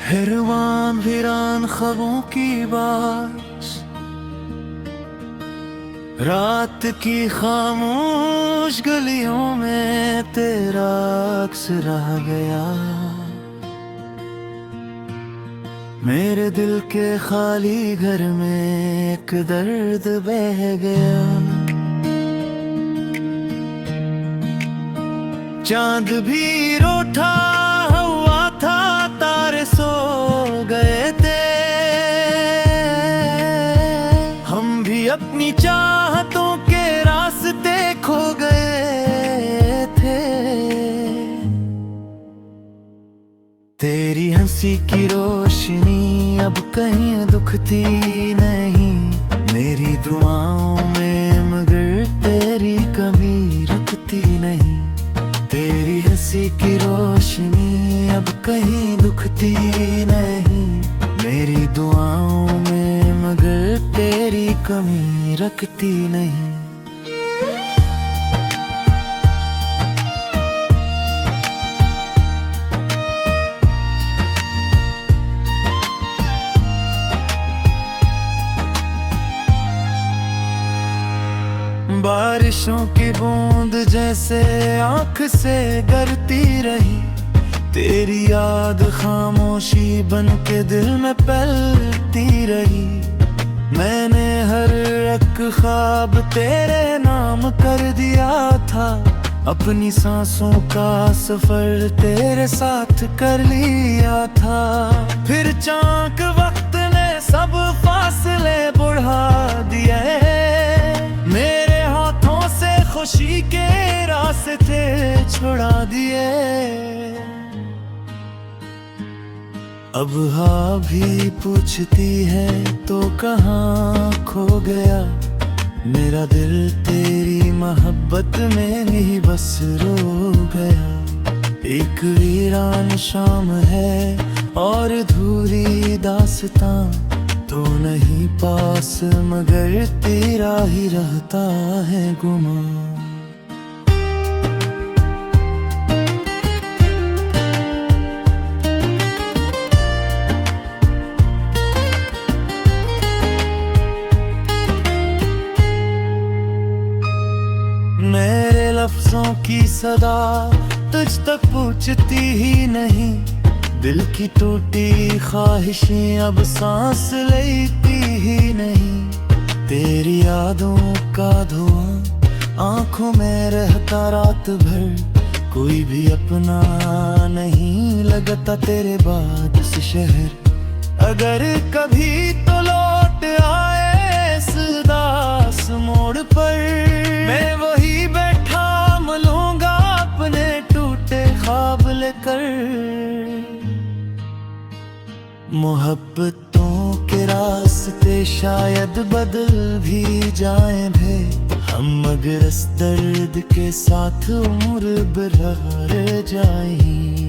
हिरवान वीरान ख्वाबों की बात, रात की खामोश गलियों में तेरा अक्स रह गया। मेरे दिल के खाली घर में एक दर्द बह गया। चांद भी रूठा हुआ था, तारे सो गए थे, हम भी अपनी चाहतों के रास्ते खो गए थे। तेरी हंसी की रोशनी अब कहीं दुखती नहीं, मेरी दुआओं में मगर तेरी कमी रुकती नहीं। तेरी हंसी की रोशनी अब कहीं दुखती नहीं, मेरी दुआओं में मगर तेरी कमी रखती नहीं। बारिशों की बूंद जैसे आँख से गिरती रही, तेरी याद खामोशी बन के दिल में पलती रही। मैंने हर एक ख्वाब तेरे नाम कर दिया था, अपनी सांसों का सफर तेरे साथ कर लिया था। फिर चाँक वक्त ने सब फासले बढ़ा दिए, मेरे हाथों से खुशी के रास्ते छुड़ा दिए। अब हाँ भी पूछती है तो कहाँ खो गया, मेरा दिल तेरी मोहब्बत में ही बस रो गया। एक वीरान शाम है और अधूरी दास्तां, तो नहीं पास मगर तेरा ही रहता है गुमा। मेरे लफ्जों की सदा तुझ तक पहुँचती ही नहीं, दिल की टूटी ख्वाहिशें अब सांस लेती ही नहीं। तेरी यादों का धुआं आंखों में रहता रात भर, कोई भी अपना नहीं लगता तेरे बाद इस शहर। अगर कभी तो लौट आए इस उदास मोड़ पर, मैं वही बैठा मलूंगा अपने टूटे ख्वाब लेकर। मोहब्बतों के रास्ते शायद बदल भी जाएं भे, हम मगर इस दर्द के साथ उम्र भर रह जाएं।